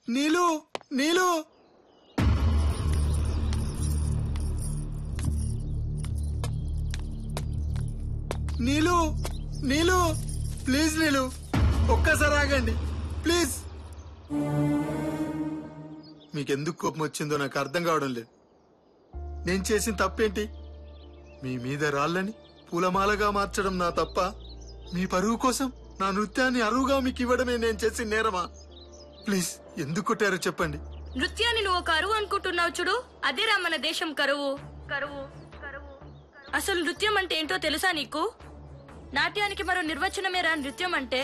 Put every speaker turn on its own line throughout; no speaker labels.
నీలు నీలు నీలు నీలు please నీలు ఒక్కసారి ఆగండి please. మీకెందుకు కోపం వచ్చిందో నాకు అర్థం కావడం లేదు. నేను చేసిన తప్పేంటి? మీ మీద రాళ్ళని పూలమాలగా మార్చడం నా తప్ప? మీ పరువు కోసం నా నృత్యాన్ని అరువుగా మీకు ఇవ్వడమే నేను చేసిన నేరమా? ప్లీజ్ ఎందుకు కొట్టారో చెప్పండి.
నృత్యాన్ని నువ్వు ఒక అరువు అనుకుంటున్నావు చూడు, అదేరా మన దేశం కరువు. కరువు కరువు అసలు నృత్యం అంటే ఏంటో తెలుసా నీకు? నాట్యానికి మరో నిర్వచనమేరా నృత్యం అంటే.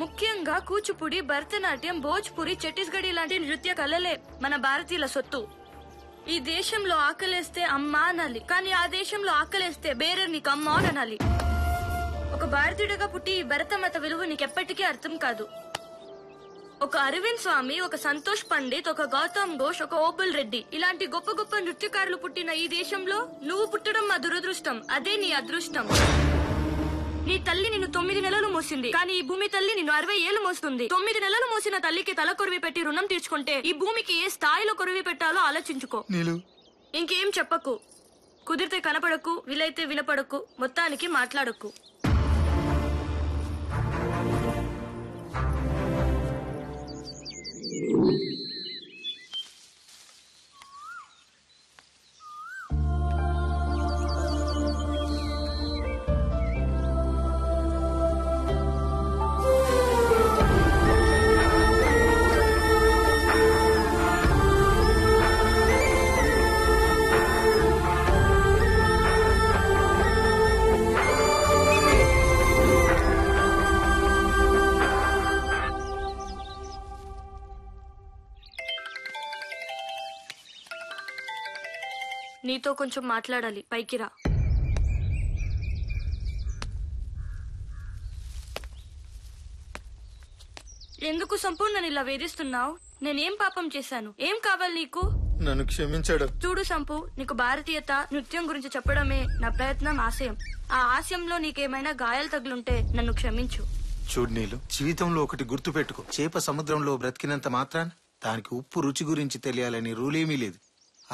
ముఖ్యంగా కూచిపూడి, భరతనాట్యం, భోజ్పురి, ఛత్తీస్గఢీ లాంటి నృత్య కళలే మన భారతీయుల సొత్తు. ఈ దేశంలో ఆకలేస్తే అమ్మా అనాలి, కానీ ఆ దేశంలో ఆకలేస్తే బేరే నీకు అమ్మా అని అనాలి. ఒక భారతీయుడిగా పుట్టి ఈ భరతమాత విలువ నీకెప్పటికీ అర్థం కాదు. ఒక అరవింద్ స్వామి, ఒక సంతోష్ పండిత్, ఒక గౌతమ్ ఘోష్, ఒక ఓపుల్ రెడ్డి ఇలాంటి గొప్ప గొప్ప నృత్యకారులు పుట్టిన ఈ దేశంలో నువ్వు పుట్టడం మా దురదృష్టం. అదే నీ అదృష్టం. నీ తల్లి నిన్ను 9 నెలలు మోసింది, కానీ ఈ భూమి తల్లి నిన్ను 60 ఏళ్లు మోస్తుంది. 9 నెలలు మోసిన తల్లికి తల కొరివి పెట్టి రుణం తీర్చుకుంటే ఈ భూమికి ఏ స్థాయిలో కొరివి పెట్టాలో ఆలోచించుకో. ఇంకేం చెప్పకు, కుదిరితే కనపడకు, వీలైతే వినపడకు, మొత్తానికి మాట్లాడకు. నీతో కొంచెం మాట్లాడాలి, పైకి రా. ఎందుకు సంపూర్ణ నన్ను ఇలా వేధిస్తున్నావు? నేనేం పాపం చేశాను? ఏం కావాలి నీకు?
నన్ను క్షమించడం.
చూడు సంపు, నీకు భారతీయత, నృత్యం గురించి చెప్పడమే నా ప్రయత్నం, ఆశయం. ఆ ఆశయంలో నీకేమైనా గాయాలు తగులుంటే నన్ను క్షమించు.
చూడు నీలు, జీవితంలో ఒకటి గుర్తు పెట్టుకో. చేప సముద్రంలో బ్రతికినంత మాత్రాన దానికి ఉప్పు రుచి గురించి తెలియాలని రూలేమీ లేదు.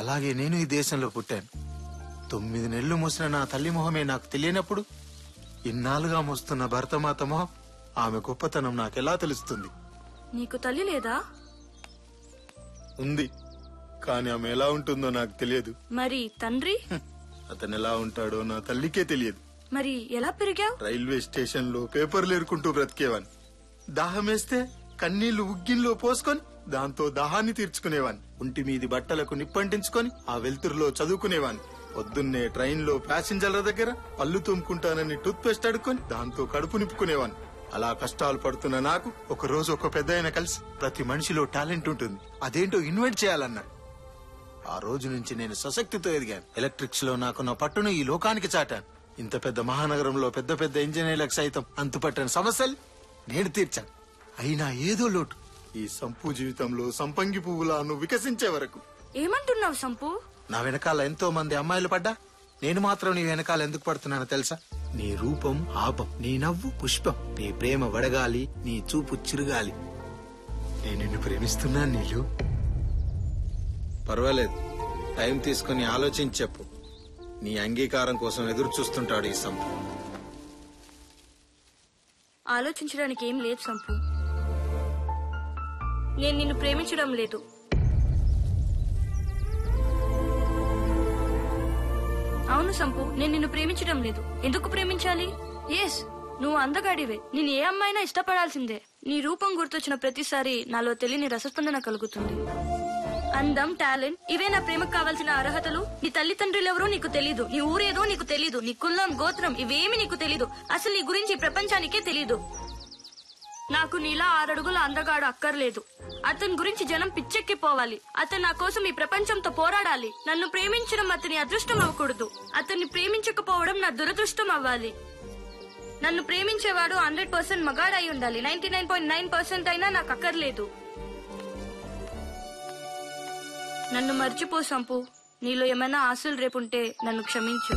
అలాగే నేను ఈ దేశంలో పుట్టాను. 9 నెలలు మోసిన నా తల్లి మొహమే నాకు తెలియనప్పుడు ఇన్నాళ్ళుగా మోస్తున్న భరతమాత మొహం, ఆమె గొప్పతనం నాకెలా తెలుస్తుంది?
నీకు తల్లి లేదా?
ఉంది, కానీ ఆమె ఎలా ఉంటుందో నాకు తెలియదు.
మరి తండ్రి?
అతను ఎలా ఉంటాడో నా తల్లికే తెలియదు.
మరి ఎలా పెరిగావు?
రైల్వే స్టేషన్ లో పేపర్లు ఏరుకుంటూ బ్రతికేవాన్ని. దాహమేస్తే కన్నీళ్లు ఉగ్గిన్లో పోసుకొని దాంతో దాహాన్ని తీర్చుకునేవాన్ని. ఒంటి మీది బట్టలకు నిప్పంటించుకొని ఆ వెలుతురులో చదువుకునేవాన్ని. పొద్దున్నే ట్రైన్ లో ప్యాసింజర్ల దగ్గర పళ్ళు తుమ్ముకుంటానని టూత్ పేస్ట్ అడుక్కొని దాంతో కడుపు నింపుకునేవాన్ని. అలా కష్టాలు పడుతున్న నాకు ఒక రోజు ఒక పెద్దాయన కలిసి ప్రతి మనిషిలో టాలెంట్ ఉంటుంది, అదేంటో ఇన్వెంట్ చేయాలన్నాడు. ఆ రోజు నుంచి నేను సశక్తితో ఎదిగాను. ఎలక్ట్రిక్స్ లో నాకున్న పట్టును ఈ లోకానికి చాటాను. ఇంత పెద్ద మహానగరంలో పెద్ద పెద్ద ఇంజనీర్లకు సైతం అంతుపట్టని సమస్యలు నేను తీర్చాను. అయినా ఏదో లోటు. ఈ సంపు జీవితంలో సంపంగి పువ్వులా నువ్వు వికసించే వరకు.
ఏమంటున్నావు సంపు?
నా వెనకాల ఎంతో మంది అమ్మాయిలు పడ్డా నేను మాత్రం నీ వెనకాల ఎందుకు పడుతున్నానో తెలుసా? నీ రూపం ఆపం, నీ నవ్వు పుష్పం, నీ ప్రేమ వడగాలి, నీ చూపు చిరుగాలి. నేను నిన్ను ప్రేమిస్తున్నాను నీలు. పర్వాలేదు, టైం తీసుకుని ఆలోచించి చెప్పు. నీ అంగీకారం కోసం ఎదురు చూస్తుంటాడు ఈ సంపు.
ఆలోచించడానికి ఏం లేదు సంపు. నేను నిన్ను ప్రేమించడం లేదు. అవును సంపు, నేను నిన్ను ప్రేమించడం లేదు. ఎందుకు ప్రేమించాలి? ఎస్, నువ్వు అందగాడివే. నేను ఏ అమ్మాయినా ఇష్టపడాల్సిందే. నీ రూపం గుర్తొచ్చిన ప్రతిసారి నాలో తెలియని రసస్పందన కలుగుతుంది. అందం, టాలెంట్ ఇవే నా ప్రేమకు కావాల్సిన అర్హతలు. నీ తల్లిదండ్రులెవరో నీకు తెలీదు, నీ ఊరేదో నీకు తెలీదు, నీ కులం, గోత్రం ఇవేమి నీకు తెలీదు. అసలు నీ గురించి ప్రపంచానికే తెలీదు. నాకు నీలా 6 అడుగుల అందగాడు అక్కర్లేదు. అతని గురించి జనం పిచ్చెక్కిపోవాలి. అతను నా కోసం ఈ ప్రపంచంతో పోరాడాలి. నన్ను ప్రేమించడం అతని అదృష్టం అవ్వకూడదు. అతన్ని ప్రేమించకపోవడం నా దురదృష్టం అవ్వాలి. నన్ను ప్రేమించేవాడు 100% మగాడై ఉండాలి. 99.9% అయినా నాకు అక్కర్లేదు. నన్ను మర్చిపో సంపు. నీలో ఏమైనా ఆశలు రేపుంటే నన్ను క్షమించు.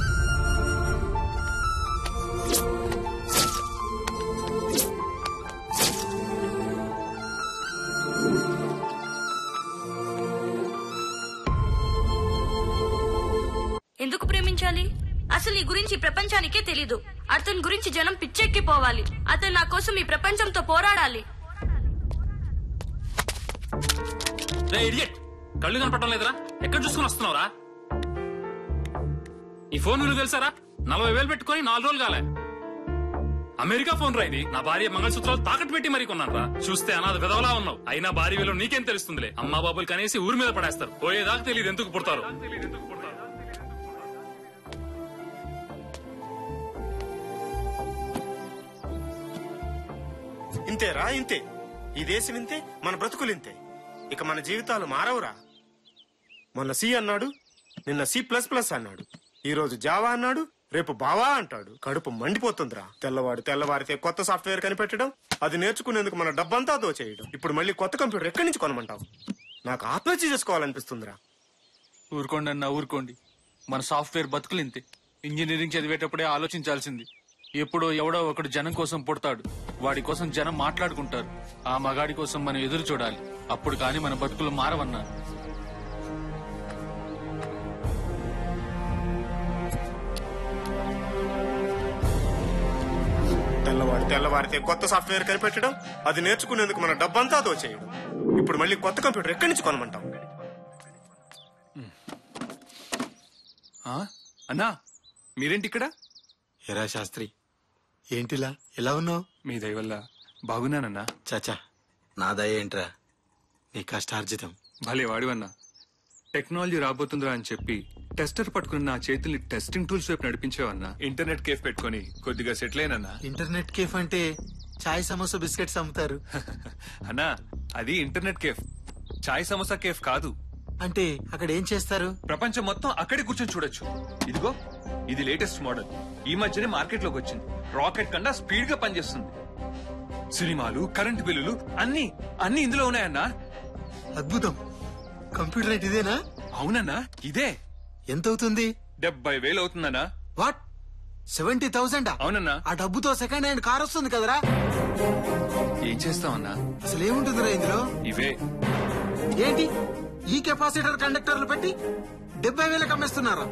ప్రేమించాలి? అసలు ఈ గురించి ప్రపంచానికే తెలీదు. అతని గురించి జనం పిచ్చెక్కిపోవాలి. అతను నా కోసం ఈ ప్రపంచంతో పోరాడాలి.
కళ్ళు కనపడటం లేదురా? ఎక్కడ చూసుకుని వస్తున్నావురా? ఈ ఫోన్ విలువ తెలుసారా? 40,000 పెట్టుకుని 4 రోజులు కాలే. అమెరికా ఫోన్ రా ఇది. నా భార్య మంగళసూత్రాలు తాకట్టు పెట్టి మరీ కొన్నాను రా. చూస్తే అనాథ విధవలా ఉన్నావు. అయినా భార్య విలువ నీకేం తెలుస్తుందిలే. అమ్మా బాబులు కనేసి ఊరి మీద పడేస్తారు. పోయేదాకా తెలియదు ఎందుకు పుడతారు.
ఇంతేరా, ఇంతే. ఈ దేశం ఇంతే, మన బ్రతుకులు ఇంతే. ఇక మన జీవితాలు మారవురా. మొన్న సి అన్నాడు, నిన్న C++ అన్నాడు, ఈ రోజు జావా అన్నాడు, రేపు బావా అంటాడు. కడుపు మండిపోతుందిరా. తెల్లవారితే కొత్త సాఫ్ట్వేర్ కనిపెట్టడం, అది నేర్చుకునేందుకు మన డబ్బంతా దోచేయడం. ఇప్పుడు మళ్ళీ కొత్త కంప్యూటర్ ఎక్కడి నుంచి కొనమంటావు? నాకు ఆత్మహత్య చేసుకోవాలనిపిస్తుందిరా.
ఊరుకోండి అన్నా, ఊరుకోండి. మన సాఫ్ట్వేర్ బతుకులు ఇంతే. ఇంజనీరింగ్ చదివేటప్పుడే ఆలోచించాల్సింది. ఎప్పుడో ఎవడో ఒకడు జనం కోసం పుడతాడు. వాడి కోసం జనం మాట్లాడుకుంటారు. ఆ మగాడి కోసం మనం ఎదురు చూడాలి. అప్పుడు కాని మన బతుకులు మారవన్నా.
తెల్లవారితే కొత్త సాఫ్ట్వేర్ కనిపెట్టడం, అది నేర్చుకునేందుకు మన డబ్బంతా దోచేయడం. ఇప్పుడు మళ్ళీ కొత్త కంప్యూటర్ ఎక్కడి నుంచి కొనమంటాం?
అన్నా, మీరేంటి ఇక్కడ?
ఎరా శాస్త్రి, ఏంటిలా ఎలా ఉన్నావు?
మీ దయ వల్ల బాగున్నానన్నా.
చాచా, నా దయ ఏంట్రా, నీ కష్టార్జితం.
భలే వాడివన్నా. టెక్నాలజీ రాబోతుందిరా అని చెప్పి టెస్టర్ పట్టుకుని నా చేతుల్ని టెస్టింగ్ టూల్స్ వైపు నడిపించేవన్నా. ఇంటర్నెట్ కేఫ్ పెట్టుకుని కొద్దిగా సెటిల్ అయినన్నా.
ఇంటర్నెట్ కేఫ్ అంటే చాయ్ సమోసా బిస్కెట్స్ అమ్ముతారు
అన్నా. అది ఇంటర్నెట్ కేఫ్, చాయ్ సమోసా కేఫ్ కాదు.
అంటే అక్కడ ఏం చేస్తారు?
ప్రపంచం మొత్తం అక్కడే కూర్చొని చూడొచ్చు. ఇదిగో, ఇది లేటెస్ట్ మోడల్. ఈ మధ్యనే మార్కెట్ లోకి వచ్చింది. రాకెట్ కన్నా స్పీడ్ గా పనిచేస్తుంది. సినిమాలు, కరెంట్ బిల్లులు అన్ని ఇందులో ఉన్నాయన్నా.
అద్భుతం. కంప్యూటర్ రేట్ ఇదేనా?
అవునన్నా, ఇదే.
ఎంత అవుతుంది?
70,000 అవుతుందన్నా.
వాట్, 70,000?
అవునన్నా.
ఆ డబ్బుతో సెకండ్ హ్యాండ్ కార్ వస్తుంది కదరా.
ఏం చేస్తామన్నా?
అసలు ఏముంటుందిరా ఇందులో?
ఇవే.
ఏంటి, ఈ కెపాసిటర్ కండక్టర్లు పెట్టి 70,000 అమ్మేస్తున్నారా?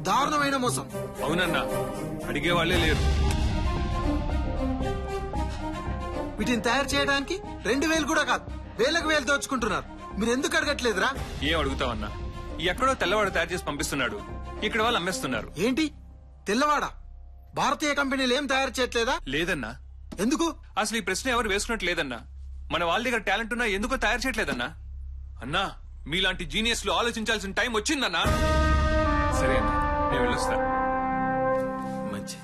దారుణమైన మోసం.
అవునన్నా, అడిగే వాళ్లే లేరు.
వీటిని తయారు చేయడానికి 2,000 కూడా కాదు, వేలకు వేలు దోచుకుంటున్నారు. మీరు ఎందుకు అడగట్లేదురా?
ఏం అడుగుతావన్నా? ఎక్కడో తెల్లవాడు తయారు చేసి పంపిస్తున్నాడు, ఇక్కడ వాళ్ళు అమ్మేస్తున్నారు.
ఏంటి తెల్లవాడా? భారతీయ కంపెనీలు ఏం తయారు చేయట్లేదా?
లేదన్నా.
ఎందుకు?
అసలు ఈ ప్రశ్న ఎవరు వేసుకున్నట్లేదన్నా. మన వాళ్ళ దగ్గర టాలెంట్ ఉన్నా ఎందుకో తయారు చేయట్లేదన్నా. అన్నా, మీలాంటి జీనియస్ లో ఆలోచించాల్సిన టైం వచ్చిందన్నా. సరే అన్నా, నేను వెళ్ళొస్తా.
మంచి.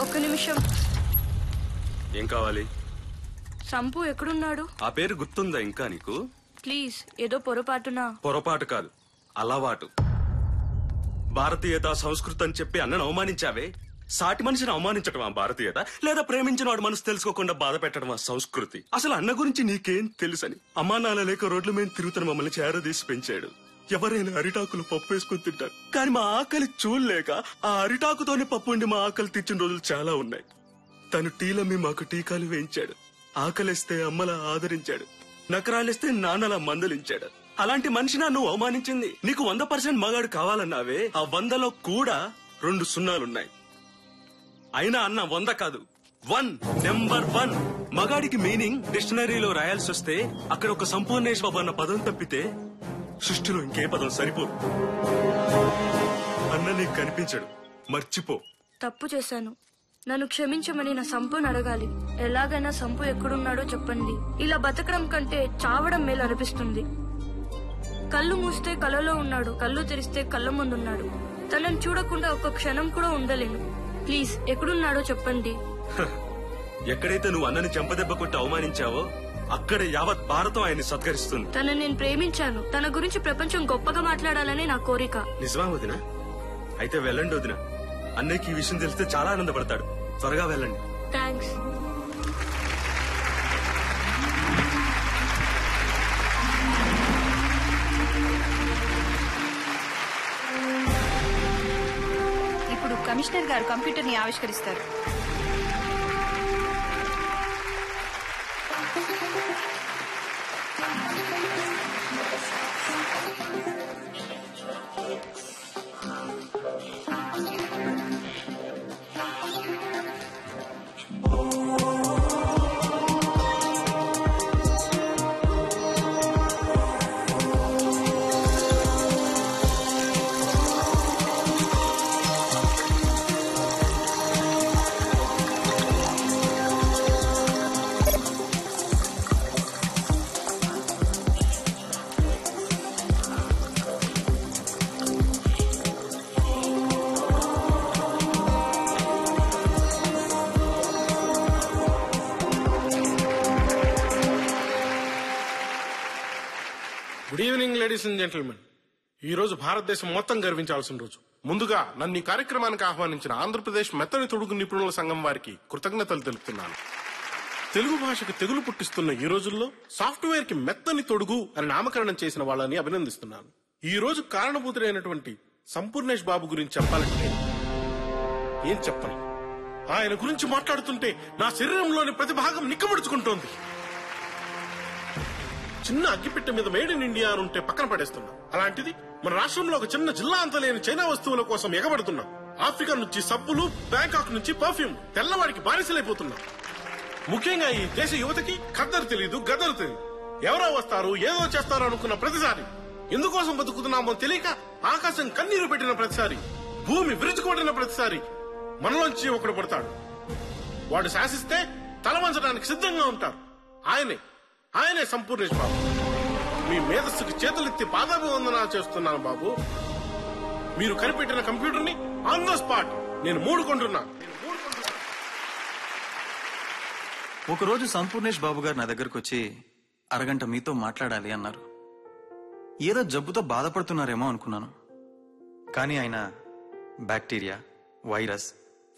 ఒక్క నిమిషం.
ఏం కావాలి?
సంపు ఎక్కడున్నాడు?
ఆ పేరు గుర్తుందా ఇంకా నీకు?
ప్లీజ్, ఏదో పొరపాటునా.
పొరపాటు కాదు, అలవాటు. భారతీయత, సంస్కృతి అని చెప్పి అన్నను అవమానించావే. సాటి మనిషిని అవమానించటం ఆ భారతీయత, లేదా ప్రేమించిన వాడు మనసు తెలుసుకోకుండా బాధ పెట్టడం ఆ సంస్కృతి? అసలు అన్న గురించి నీకేం తెలుసని? అమ్మా నాన్న లేక రోడ్ల మీద తిరుగుతున్న మమ్మల్ని చేరదీసి పెంచాడు. ఎవరైనా అరిటాకులు పప్పు వేసుకుని తింటారు, కానీ మా ఆకలి చూడలేక ఆ అరిటాకుతోనే పప్పు వండి మా ఆకలి తెచ్చిన రోజులు చాలా ఉన్నాయి. తను టీలమ్మి మాకు టీకాలు వేయించాడు, ఆకలిస్తే అమ్మలా ఆదరించాడు, నకరాలిస్తే నాన్నలా మందలించాడు. అలాంటి మనిషి నువ్వు అవమానించింది. నీకు 100% మగాడు కావాలన్నావే, ఆ 100లో కూడా 2 సున్నాలున్నాయి. అయినా అన్న 100 కాదు, 1 నెంబర్ 1. మగాడికి మీనింగ్ డిక్షనరీలో రాయాల్సి వస్తే అక్కడ ఒక సంపూర్ణేష్ బాబు అన్న పదం తప్పితే సృష్టిలో ఇంకే పదం సరిపోదు. అన్న నీకు కనిపించడు, మర్చిపో.
తప్పు చేశాను, నన్ను క్షమించమని నా సంపుని అడగాలి. ఎలాగైనా సంపు ఎక్కడున్నాడో చెప్పండి. ఇలా బతకడం కంటే చావడం మేలు అనిపిస్తుంది. కళ్ళు మూస్తే కలలో ఉన్నాడు, కళ్ళు తెరిస్తే కళ్ళ ముందున్నాడు. తనని చూడకుండా ఒక్క క్షణం కూడా ఉండలేను. ప్లీజ్ ఎక్కడున్నాడో చెప్పండి.
ఎక్కడైతే నువ్వు అన్నని చెంపదెబ్బ కొట్టి అవమానించావో అక్కడే యావత్ భారతం ఆయన్ని సత్కరిస్తుంది.
తనని నేను ప్రేమించాను. తన గురించి ప్రపంచం గొప్పగా మాట్లాడాలని నా కోరిక.
నిజమా వదినా? అయితే వెళ్ళండి వదినా. అన్నయ్యకి ఈ విషయం తెలిస్తే చాలా ఆనందపడతాడు. త్వరగా వెళ్ళండి.
థ్యాంక్స్.
ఇప్పుడు కమిషనర్ గారు కంప్యూటర్ ని ఆవిష్కరిస్తారు.
Good evening ladies and gentlemen. ఈ రోజు భారతదేశం మొత్తం గర్వించాల్సిన రోజు. ముందుగా నన్ను ఈ కార్యక్రమానికి ఆహ్వానించిన ఆంధ్రప్రదేశ్ మెత్తని తొడుగు నిపుణుల సంఘం వారికి కృతజ్ఞతలు తెలుపుతున్నాను. తెలుగు భాషకు తెగులు పుట్టిస్తున్న ఈ రోజుల్లో సాఫ్ట్వేర్ కి మెత్తని తొడుగు అని నామకరణం చేసిన వాళ్ళని అభినందిస్తున్నాను. ఈ రోజు కారణభూతుడైనటువంటి సంపూర్ణేష్ బాబు గురించి చెప్పాలంటే ఏం చెప్పను. ఆయన గురించి మాట్లాడుతుంటే నా శరీరంలోని ప్రతి భాగం నిక్కబడుచుకుంటోంది. చిన్న అగ్గిపెట్టె మీద మేడ్ ఇన్ ఇండియా అని ఉంటే పక్కన పడేస్తున్నాం. అలాంటిది మన రాష్ట్రంలో ఒక చిన్న జిల్లా అంత లేని చైనా వస్తువుల కోసం ఎగబడుతున్నాం. ఆఫ్రికా నుంచి సబ్బులు, బ్యాంకాక్ నుంచి పర్ఫ్యూమ్, తెల్లవాడికి బానిసలైపోతున్నాం. ముఖ్యంగా ఈ దేశ యువతకి ఖద్దరు తెలీదు, గద్దరు తెలీదు. ఎవరో వస్తారు, ఏదో చేస్తారు అనుకున్న ప్రతిసారి, ఎందుకోసం బతుకుతున్నామో తెలియక ఆకాశం కన్నీరు పెట్టిన ప్రతిసారి, భూమి విరుచుకోబడిన ప్రతిసారి మనలోంచి ఒకడు పడతాడు. వాడు శాసిస్తే తల వంచడానికి సిద్ధంగా ఉంటారు. ఆయనే సంపూర్ణేష్ బాబు. మీ మేధస్సుకి చేతులెత్తి పాదాభివందనాలు చేస్తున్నాను బాబు. మీరు కనిపెట్టిన కంప్యూటర్ ని ఆన్ ద స్పాట్ నేను మూడుకుంటున్నాను.
ఒకరోజు సంపూర్ణేష్ బాబు గారు నా దగ్గరకు వచ్చి అరగంట మీతో మాట్లాడాలి అన్నారు. ఏదో జబ్బుతో బాధపడుతున్నారేమో అనుకున్నాను. కానీ ఆయన బ్యాక్టీరియా, వైరస్,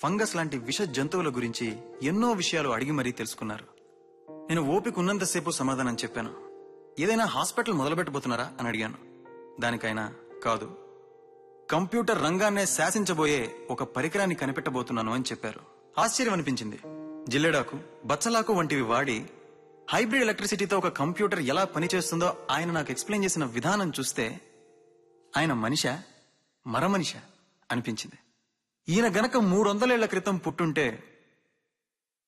ఫంగస్ లాంటి విష జంతువుల గురించి ఎన్నో విషయాలు అడిగి మరీ తెలుసుకున్నారు. నేను ఓపిక ఉన్నంతసేపు సమాధానం చెప్పాను. ఏదైనా హాస్పిటల్ మొదలుపెట్టబోతున్నారా అని అడిగాను. దానికైనా కాదు, కంప్యూటర్ రంగాన్నే శాసించబోయే ఒక పరికరాన్ని కనిపెట్టబోతున్నాను అని చెప్పారు. ఆశ్చర్యం అనిపించింది. జిల్లెడాకు, బచ్చలాకు వంటివి వాడి హైబ్రిడ్ ఎలక్ట్రిసిటీతో ఒక కంప్యూటర్ ఎలా పనిచేస్తుందో ఆయన నాకు ఎక్స్ప్లెయిన్ చేసిన విధానం చూస్తే ఆయన మనిషా మరమనిషా అనిపించింది. ఈయన గనక 300 ఏళ్ల క్రితం పుట్టుంటే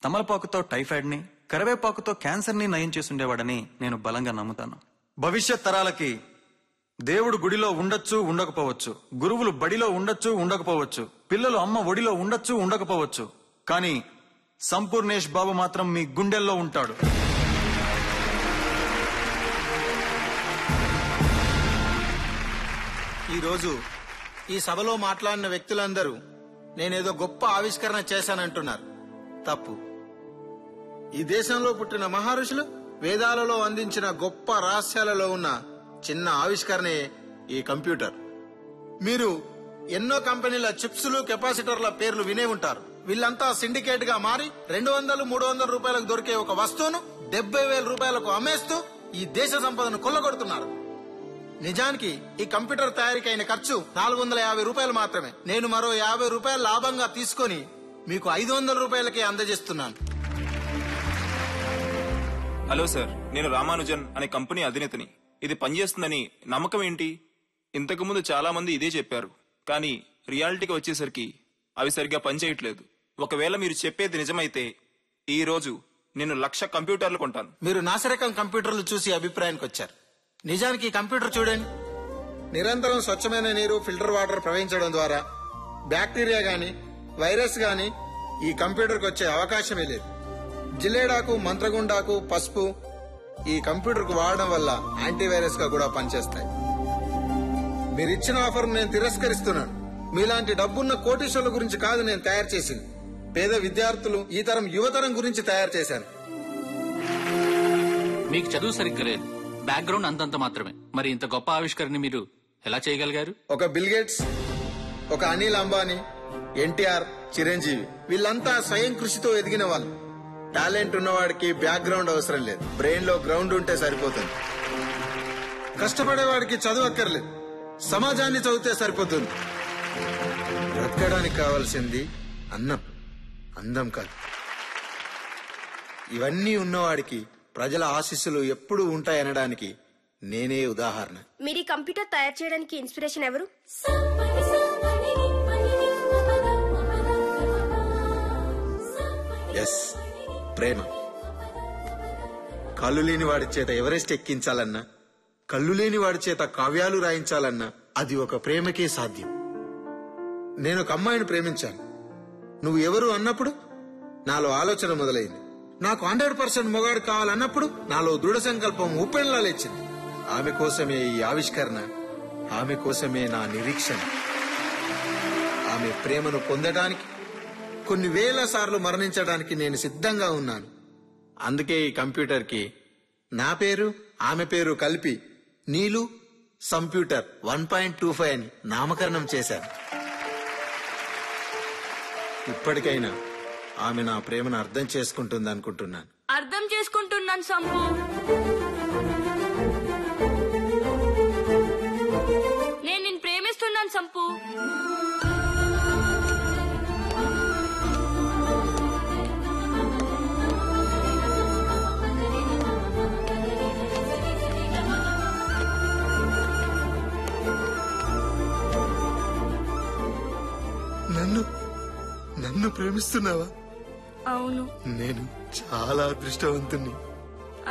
తమలపాకుతో టైఫాయిడ్ ని, కరివేపాకుతో క్యాన్సర్ ని నయం చేసుండేవాడని నేను బలంగా నమ్ముతాను. భవిష్యత్ తరాలకి దేవుడు గుడిలో ఉండొచ్చు, ఉండకపోవచ్చు, గురువులు బడిలో ఉండొచ్చు, ఉండకపోవచ్చు, పిల్లలు అమ్మ ఒడిలో ఉండొచ్చు, ఉండకపోవచ్చు, కానీ సంపూర్ణేష్ బాబు మాత్రం మీ గుండెల్లో ఉంటాడు.
ఈరోజు ఈ సభలో మాట్లాడిన వ్యక్తులందరూ నేనేదో గొప్ప ఆవిష్కరణ చేశానంటున్నారు. తప్పు. ఈ దేశంలో పుట్టిన మహర్షులు వేదాలలో అందించిన గొప్ప రహస్యాలలో ఉన్న చిన్న ఆవిష్కరణే ఈ కంప్యూటర్. మీరు ఎన్నో కంపెనీల చిప్స్లు, కెపాసిటర్ల పేర్లు వినే ఉంటారు. వీళ్ళంతా సిండికేట్ గా మారి 200-300 రూపాయలకు దొరికే ఒక వస్తువును 70,000 రూపాయలకు అమ్మేస్తూ ఈ దేశ సంపదను కొల్లగొడుతున్నారు. నిజానికి ఈ కంప్యూటర్ తయారీకి అయిన ఖర్చు 450 రూపాయలు మాత్రమే. నేను మరో 50 రూపాయలు లాభంగా తీసుకొని మీకు 500 రూపాయలకే అందజేస్తున్నాను.
హలో సార్, నేను రామానుజన్ అనే కంపెనీ అధినేతని. ఇది పనిచేస్తుందని నమ్మకం ఏంటి? ఇంతకు ముందు చాలా మంది ఇదే చెప్పారు, కానీ రియాలిటీకి వచ్చేసరికి అవి సరిగ్గా పనిచేయట్లేదు. ఒకవేళ మీరు చెప్పేది నిజమైతే ఈ రోజు నేను 1,00,000 కంప్యూటర్లు కొంటాను.
మీరు నాసిరకం కంప్యూటర్లు చూసి అభిప్రాయానికి వచ్చారు. నిజానికి ఈ కంప్యూటర్ చూడండి, నిరంతరం స్వచ్ఛమైన నీరు, ఫిల్టర్ వాటర్ ప్రవహించడం ద్వారా బ్యాక్టీరియా గాని వైరస్ గాని ఈ కంప్యూటర్కి వచ్చే అవకాశమే లేదు. జిల్లేడాకు, మంత్రగుండాకు, పసుపు ఈ కంప్యూటర్ కు వాడడం వల్ల యాంటీవైరస్ గా కూడా పనిచేస్తాయి. మీరిచ్చిన ఆఫర్ నేను తిరస్కరిస్తున్నాను. మీలాంటి డబ్బున్న కోటీశ్వర్ల గురించి కాదు నేను తయారు చేసింది, పేద విద్యార్థులు, ఈ తరం యువతరం గురించి తయారు చేశాను.
మీకు చదువు సరిగ్గా లేదు, బ్యాక్గ్రౌండ్ అంతంత మాత్రమే. మరి ఇంత గొప్ప ఆవిష్కరణ మీరు ఎలా చేయగలిగారు?
ఒక బిల్ గేట్స్, ఒక అనిల్ అంబానీ, ఎన్టీఆర్, చిరంజీవి వీళ్ళంతా స్వయం కృషితో ఎదిగిన వాళ్ళు. టాలెంట్ ఉన్నవాడికి బ్యాక్గ్రౌండ్ అవసరం లేదు, బ్రెయిన్ లో గ్రౌండ్ ఉంటే సరిపోతుంది. కష్టపడేవాడికి చదువు అక్కర్లేదు, సమాజాన్ని చదివితే సరిపోతుంది. బ్రతకడానికి కావాల్సింది అన్నం, అందం కాదు. ఇవన్నీ ఉన్నవాడికి ప్రజల ఆశీస్సులు ఎప్పుడూ ఉంటాయనడానికి నేనే ఉదాహరణ.
మీరు ఈ కంప్యూటర్ తయారు చేయడానికి ఇన్స్పిరేషన్ ఎవరు?
ఎస్, ప్రేమ. కళ్ళు లేని వాడి చేత ఎవరెస్ట్ ఎక్కించాలన్నా, కళ్ళు లేని వాడి చేత కావ్యాలు రాయించాలన్నా అది ఒక ప్రేమకే సాధ్యం. నేను ఒక అమ్మాయిని ప్రేమించాను. నువ్వు ఎవరు అన్నప్పుడు నాలో ఆలోచన మొదలైంది. నాకు 100% మొగాడు కావాలన్నప్పుడు నాలో దృఢ సంకల్పం ఊపెన్లా లేచింది. ఆమె కోసమే ఈ ఆవిష్కరణ, ఆమె కోసమే నా నిరీక్షణ. ఆమె ప్రేమను పొందడానికి కొన్ని వేల సార్లు మరణించడానికి నేను సిద్ధంగా ఉన్నాను. అందుకే ఈ కంప్యూటర్ కి నా పేరు, ఆమె పేరు కలిపి నీలు సంప్యూటర్ 1.25 అని నామకరణం చేశాను. ఇప్పటికైనా ఆమె నా ప్రేమను అర్థం చేసుకుంటుంది అనుకుంటున్నాను.
అర్థం చేసుకుంటున్నాను సంపు. నేను నిన్ను ప్రేమిస్తున్నాను సంపు.
నన్ను ప్రేమిస్తున్నావా?
అవును.
నేను చాలా అదృష్టవంతుణ్ణి.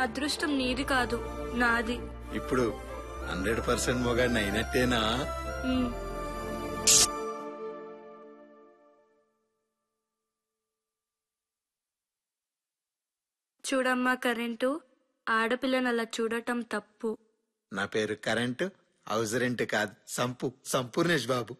అదృష్టం నీది కాదు, నాది.
ఇప్పుడు 100% మొగాడిని అయినట్టేనా?
చూడమ్మా కరెంటు, ఆడపిల్లని అలా చూడటం తప్పు.
నా పేరు కరెంటు, హౌస్ రెంట్ కాదు, సంపూర్ణేష్ బాబు.